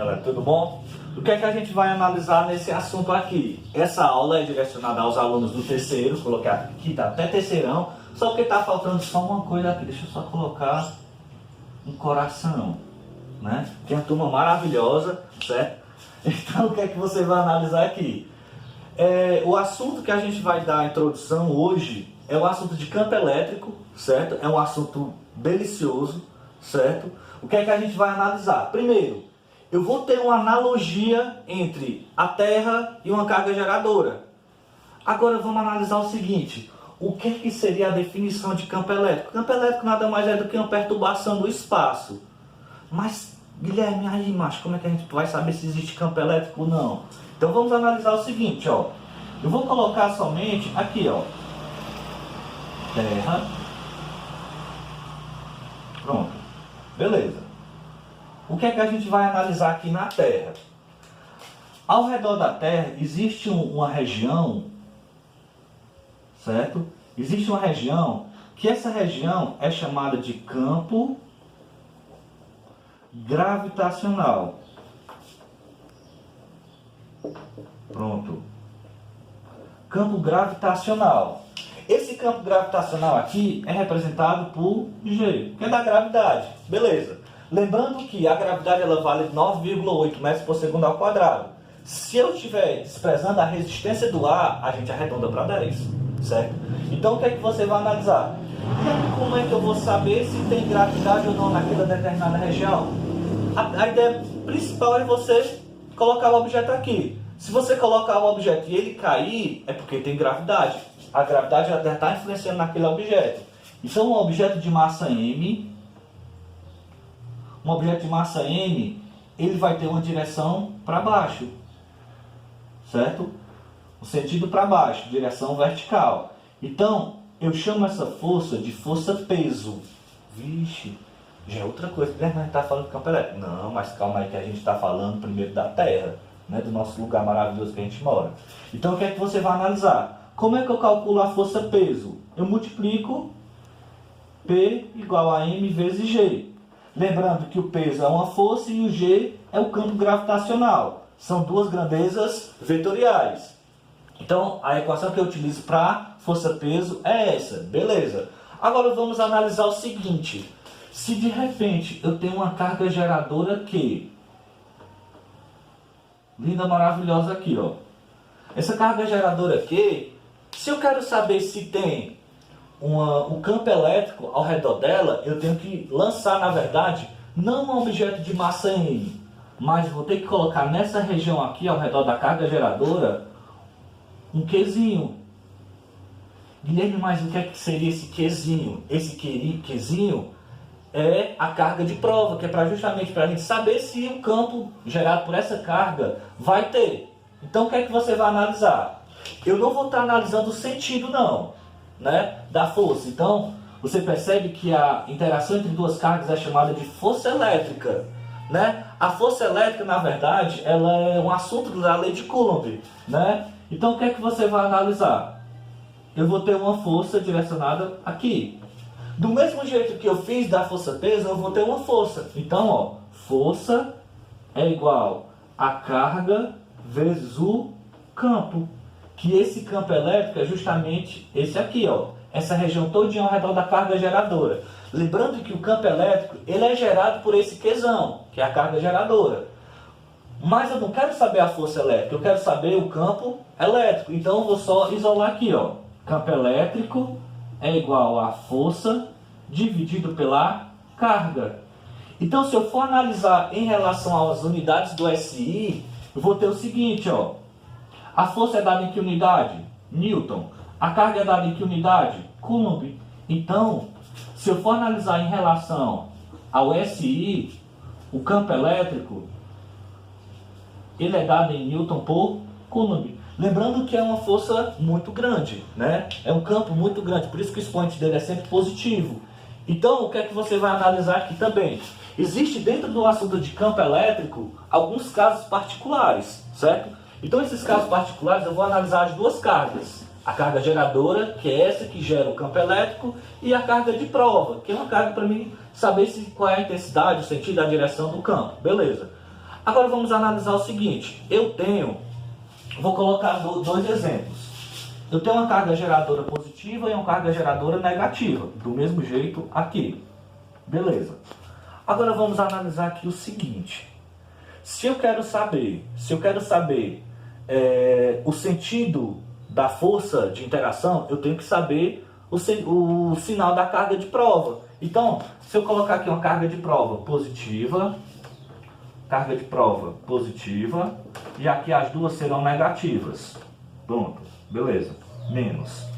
galera, tudo bom? O que é que a gente vai analisar nesse assunto aqui? Essa aula é direcionada aos alunos do terceiro, coloquei aqui, tá até terceirão, só porque tá faltando só uma coisa aqui, deixa eu só colocar um coração, né? Que é uma turma maravilhosa, certo? Então o que é que você vai analisar aqui? O assunto que a gente vai dar a introdução hoje é o assunto de campo elétrico, certo? É um assunto delicioso, certo? O que é que a gente vai analisar? Primeiro, eu vou ter uma analogia entre a Terra e uma carga geradora. Agora vamos analisar o seguinte, o que é que seria a definição de campo elétrico? Campo elétrico nada mais é do que uma perturbação do espaço. Mas, Guilherme, aí, macho, como é que a gente vai saber se existe campo elétrico ou não? Então vamos analisar o seguinte, ó. Eu vou colocar somente aqui, ó. Terra. Pronto. Beleza. O que é que a gente vai analisar aqui na Terra? Ao redor da Terra existe uma região, certo? Existe uma região que essa região é chamada de campo gravitacional. Pronto. Campo gravitacional. Esse campo gravitacional aqui é representado por G, que é da gravidade. Beleza. Lembrando que a gravidade ela vale 9,8 metros por segundo ao quadrado. Se eu estiver desprezando a resistência do ar, a gente arredonda para 10, certo? Então o que é que você vai analisar? E como é que eu vou saber se tem gravidade ou não naquela determinada região? A ideia principal é você colocar o objeto aqui. Se você colocar o objeto e ele cair, é porque tem gravidade. A gravidade já está influenciando naquele objeto. Então um objeto de massa M, ele vai ter uma direção para baixo, certo? O sentido para baixo, direção vertical. Então, eu chamo essa força de força-peso. Vixe, já é outra coisa. A gente está falando de campo elétrico. Não, mas calma aí que a gente está falando primeiro da Terra, né? Do nosso lugar maravilhoso que a gente mora. Então, o que é que você vai analisar? Como é que eu calculo a força-peso? Eu multiplico P igual a M vezes G. Lembrando que o peso é uma força e o G é o campo gravitacional. São duas grandezas vetoriais. Então, a equação que eu utilizo para força-peso é essa. Beleza. Agora vamos analisar o seguinte. Se de repente eu tenho uma carga geradora que... linda, maravilhosa aqui, ó. Essa carga geradora aqui, se eu quero saber se tem um campo elétrico ao redor dela, eu tenho que lançar, na verdade, não um objeto de massa M, mas vou ter que colocar nessa região aqui, ao redor da carga geradora, um Qzinho. Guilherme, mas o que é que seria esse Qzinho? Esse Qzinho é a carga de prova, que é justamente para a gente saber se o campo gerado por essa carga vai ter. Então o que é que você vai analisar? Eu não vou estar analisando o sentido não, né, da força. Então você percebe que a interação entre duas cargas é chamada de força elétrica, né? A força elétrica, na verdade, ela é um assunto da lei de Coulomb, né? Então o que é que você vai analisar? Eu vou ter uma força direcionada aqui. Do mesmo jeito que eu fiz da força-peso, eu vou ter uma força. Então, ó, força é igual a carga vezes o campo. Que esse campo elétrico é justamente esse aqui, ó. Essa região todinha ao redor da carga geradora. Lembrando que o campo elétrico, ele é gerado por esse Qzão, que é a carga geradora. Mas eu não quero saber a força elétrica, eu quero saber o campo elétrico. Então eu vou só isolar aqui, ó. Campo elétrico é igual a força dividido pela carga. Então se eu for analisar em relação às unidades do SI, eu vou ter o seguinte, ó. A força é dada em que unidade? Newton. A carga é dada em que unidade? Coulomb. Então, se eu for analisar em relação ao SI, o campo elétrico, ele é dado em Newton por Coulomb. Lembrando que é uma força muito grande, né? É um campo muito grande, por isso que o expoente dele é sempre positivo. Então, o que é que você vai analisar aqui também? Existe dentro do assunto de campo elétrico alguns casos particulares, certo? Então, esses casos particulares, eu vou analisar as duas cargas. A carga geradora, que é essa que gera o campo elétrico, e a carga de prova, que é uma carga para mim saber qual é a intensidade, o sentido, a direção do campo. Beleza. Agora vamos analisar o seguinte. Vou colocar dois exemplos. Eu tenho uma carga geradora positiva e uma carga geradora negativa. Do mesmo jeito aqui. Beleza. Agora vamos analisar aqui o seguinte. Se eu quero saber o sentido da força de interação, eu tenho que saber o sinal da carga de prova. Então, se eu colocar aqui uma carga de prova positiva, e aqui as duas serão negativas. Pronto, beleza. Menos.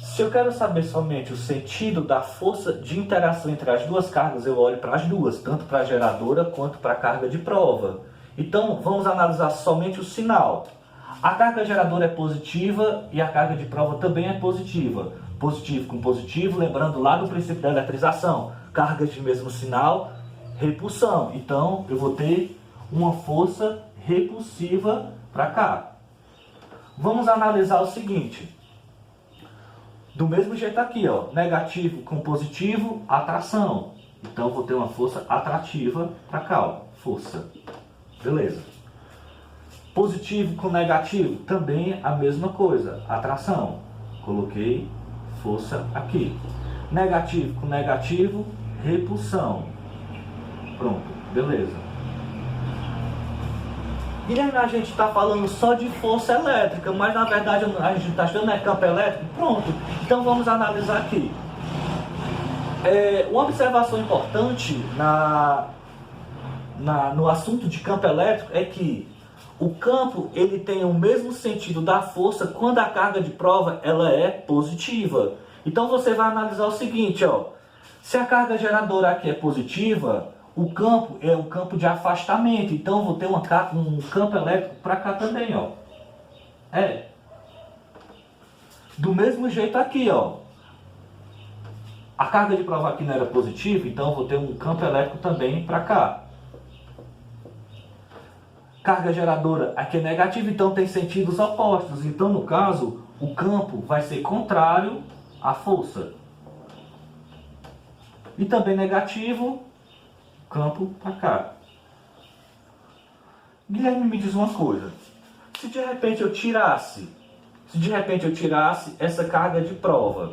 Se eu quero saber somente o sentido da força de interação entre as duas cargas, eu olho para as duas, tanto para a geradora quanto para a carga de prova. Então, vamos analisar somente o sinal. A carga geradora é positiva e a carga de prova também é positiva. Positivo com positivo, lembrando lá do princípio da eletrização. Cargas de mesmo sinal, repulsão. Então, eu vou ter uma força repulsiva para cá. Vamos analisar o seguinte. Do mesmo jeito aqui, ó, negativo com positivo, atração. Então, eu vou ter uma força atrativa para cá, ó, força. Beleza. Positivo com negativo, também a mesma coisa, atração. Coloquei força aqui. Negativo com negativo, repulsão. Pronto, beleza. Guilherme, a gente está falando só de força elétrica, mas na verdade a gente está estudando campo elétrico. Pronto, então vamos analisar aqui. Uma observação importante no assunto de campo elétrico é que o campo ele tem o mesmo sentido da força quando a carga de prova ela é positiva. Então você vai analisar o seguinte, ó, se a carga geradora aqui é positiva, o campo é um campo de afastamento, então eu vou ter um campo elétrico para cá também, ó. Do mesmo jeito aqui, ó. A carga de prova aqui não era positiva, então eu vou ter um campo elétrico também para cá. Carga geradora aqui é negativa, então tem sentidos opostos. Então, no caso, o campo vai ser contrário à força. E também negativo, campo para cá. Guilherme, me diz uma coisa. Se de repente eu tirasse essa carga de prova,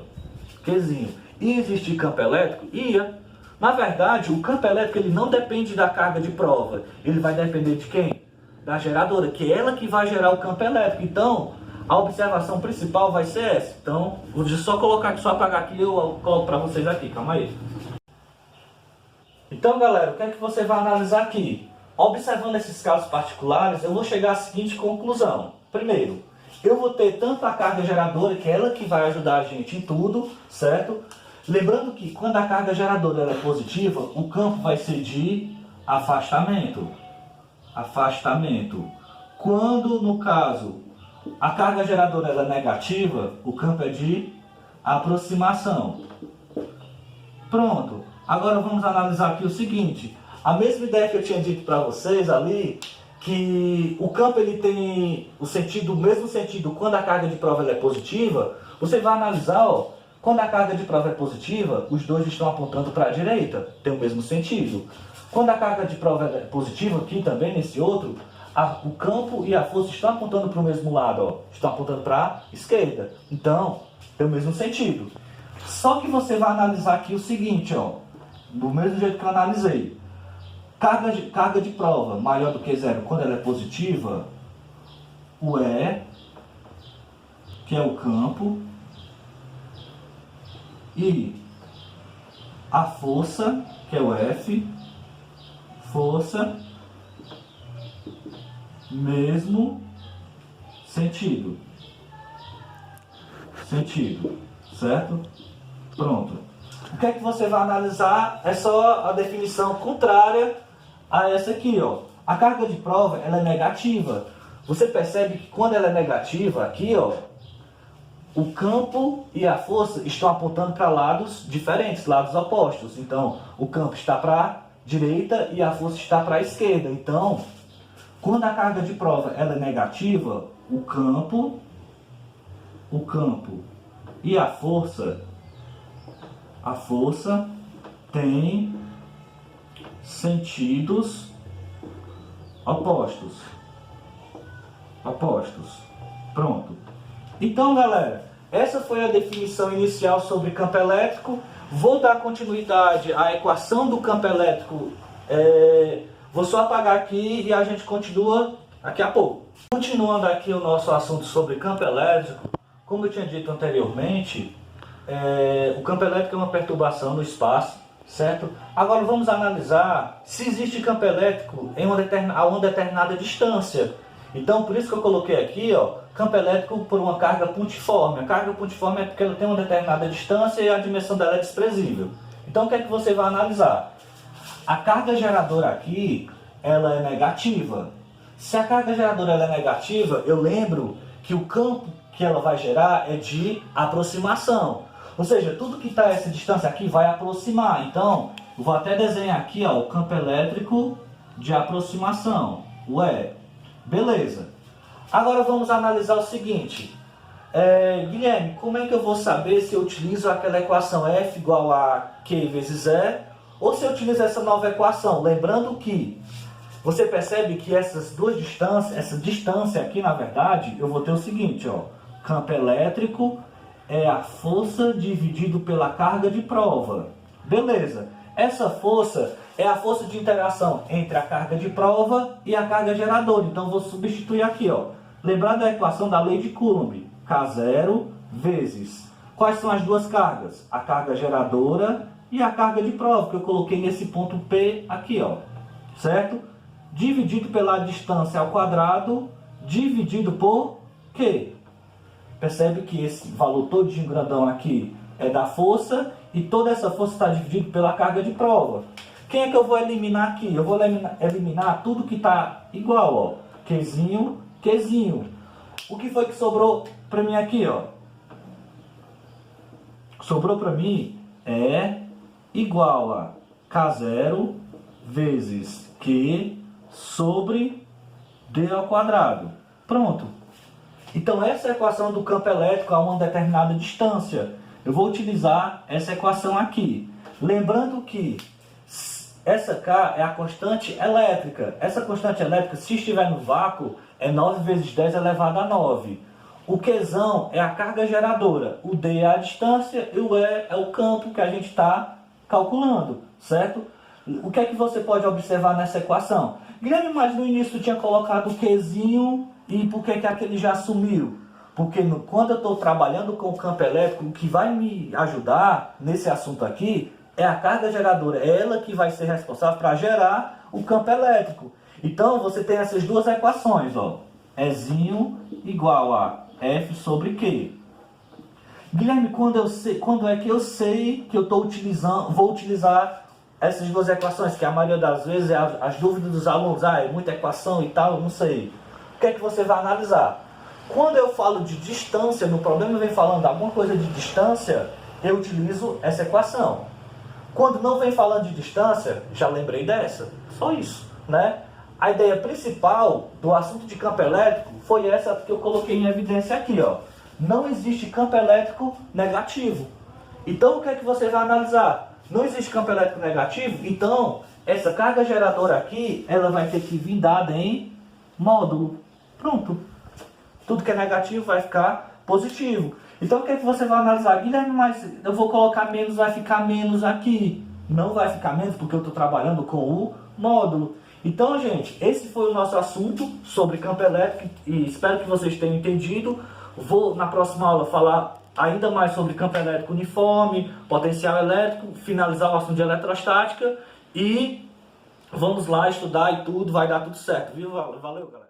Qzinho, ia existir campo elétrico? Ia. Na verdade, o campo elétrico ele não depende da carga de prova. Ele vai depender de quem? Da geradora, que é ela que vai gerar o campo elétrico. Então, a observação principal vai ser essa. Então, vou só colocar aqui, só apagar aqui e eu coloco para vocês aqui. Calma aí. Então, galera, o que é que você vai analisar aqui? Observando esses casos particulares, eu vou chegar à seguinte conclusão. Primeiro, eu vou ter tanto a carga geradora, que é ela que vai ajudar a gente em tudo, certo? Lembrando que quando a carga geradora ela é positiva, o campo vai ser de afastamento. Quando, no caso, a carga geradora ela é negativa, o campo é de aproximação. Pronto. Agora vamos analisar aqui o seguinte. A mesma ideia que eu tinha dito para vocês ali, que o campo ele tem o mesmo sentido quando a carga de prova ela é positiva, você vai analisar, ó, quando a carga de prova é positiva, os dois estão apontando para a direita, tem o mesmo sentido. Quando a carga de prova é positiva, aqui também nesse outro, o campo e a força estão apontando para o mesmo lado, ó, estão apontando para a esquerda. Então, tem o mesmo sentido. Só que você vai analisar aqui o seguinte, ó, do mesmo jeito que eu analisei. Carga de prova maior do que zero quando ela é positiva, o E, que é o campo, e a força, que é o F, força, mesmo sentido, certo? Pronto. O que é que você vai analisar? É só a definição contrária a essa aqui, ó. A carga de prova, ela é negativa. Você percebe que quando ela é negativa, aqui, ó, o campo e a força estão apontando para lados diferentes, lados opostos. Então, o campo está para a direita e a força está para a esquerda. Então, quando a carga de prova ela é negativa, o campo e a força tem sentidos opostos. Opostos. Pronto. Então, galera, essa foi a definição inicial sobre campo elétrico. Vou dar continuidade à equação do campo elétrico. Vou só apagar aqui e a gente continua daqui a pouco. Continuando aqui o nosso assunto sobre campo elétrico, como eu tinha dito anteriormente, o campo elétrico é uma perturbação no espaço, certo? Agora vamos analisar se existe campo elétrico a uma determinada distância. Então, por isso que eu coloquei aqui, ó, campo elétrico por uma carga pontiforme. A carga pontiforme é porque ela tem uma determinada distância e a dimensão dela é desprezível. Então, o que é que você vai analisar? A carga geradora aqui, ela é negativa. Se a carga geradora ela é negativa, eu lembro que o campo que ela vai gerar é de aproximação. Ou seja, tudo que está a essa distância aqui vai aproximar. Então, eu vou até desenhar aqui, ó, o campo elétrico de aproximação. Beleza. Agora vamos analisar o seguinte. Guilherme, como é que eu vou saber se eu utilizo aquela equação F igual a Q vezes E ou se eu utilizo essa nova equação? Lembrando que você percebe que essas duas distâncias, essa distância aqui, na verdade, eu vou ter o seguinte, ó. Campo elétrico é a força dividido pela carga de prova. Beleza. Essa força é a força de interação entre a carga de prova e a carga geradora. Então, vou substituir aqui, ó. Lembrando da equação da lei de Coulomb. K0 vezes. Quais são as duas cargas? A carga geradora e a carga de prova, que eu coloquei nesse ponto P aqui, ó. Certo? Dividido pela distância ao quadrado, dividido por Q. Percebe que esse valor todinho grandão aqui é da força e toda essa força está dividida pela carga de prova. Quem é que eu vou eliminar aqui? Eu vou eliminar tudo que está igual, ó. Qzinho, Qzinho. O que foi que sobrou para mim aqui, ó? Sobrou para mim é igual a K0 vezes Q sobre D ao quadrado. Pronto. Então essa é a equação do campo elétrico a uma determinada distância. Eu vou utilizar essa equação aqui. Lembrando que essa K é a constante elétrica. Essa constante elétrica, se estiver no vácuo, é 9 vezes 10 elevado a 9. O Qzão é a carga geradora. O D é a distância e o E é o campo que a gente está calculando, certo? O que é que você pode observar nessa equação? Guilherme, mas no início tinha colocado o Qzinho e por que aquele já sumiu? Porque quando eu estou trabalhando com o campo elétrico, o que vai me ajudar nesse assunto aqui é a carga geradora. É ela que vai ser responsável para gerar o campo elétrico. Então você tem essas duas equações, ó. Ezinho igual a F sobre Q. Guilherme, quando é que eu sei que eu vou utilizar essas duas equações? Que a maioria das vezes é as dúvidas dos alunos. É muita equação e tal, eu não sei. O que é que você vai analisar? Quando eu falo de distância, no problema vem falando alguma coisa de distância, eu utilizo essa equação. Quando não vem falando de distância, já lembrei dessa. Só isso, né? A ideia principal do assunto de campo elétrico foi essa que eu coloquei em evidência aqui, ó. Não existe campo elétrico negativo. Então, o que é que você vai analisar? Não existe campo elétrico negativo, então, essa carga geradora aqui, ela vai ter que vir dada em módulo. Pronto. Tudo que é negativo vai ficar positivo. Então, o que é que você vai analisar? Guilherme, mas eu vou colocar menos, vai ficar menos aqui. Não vai ficar menos porque eu estou trabalhando com o módulo. Então, gente, esse foi o nosso assunto sobre campo elétrico e espero que vocês tenham entendido. Vou, na próxima aula, falar ainda mais sobre campo elétrico uniforme, potencial elétrico, finalizar o assunto de eletrostática e vamos lá estudar e tudo, vai dar tudo certo, viu? Valeu, galera!